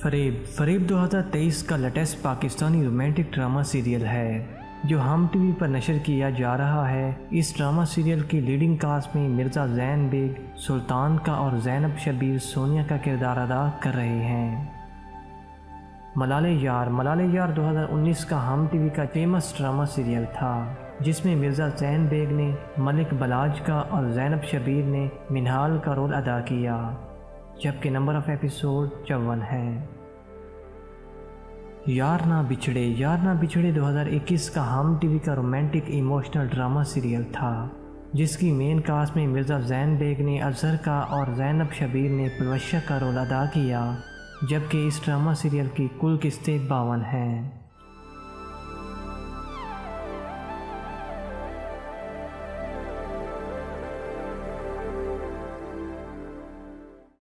فریب 2023 کا latest Pakistani romantic drama serial ہے جو ہم ٹی وی پر نشر کیا جا رہا ہے۔ اس ڈرامہ سیریل کی لیڈنگ کاسٹ میں مرزا زین بیگ سلطان کا اور زینب شبیر سونیا کا کردار ادا کر رہے ہیں۔ ملالہ یار 2019 کا ہم ٹی وی کا فیمس ڈرامہ سیریل تھا جس میں مرزا زین بیگ نے ملک بلاج کا اور زینب شبیر نے منہال کا رول ادا کیا، جبکہ نمبر آف ایپیسوڈ 54 ہے۔ یار نہ بچھڑے 2021 کا ہم ٹی وی کا رومانٹک ایموشنل ڈرامہ سیریل تھا جس کی مین کاسٹ میں مرزا زین بیگ نے اظہر کا اور زینب شبیر نے پلوشہ کا رول ادا کیا، جبکہ اس ڈرامہ سیریل کی کل قسطیں 52 ہیں۔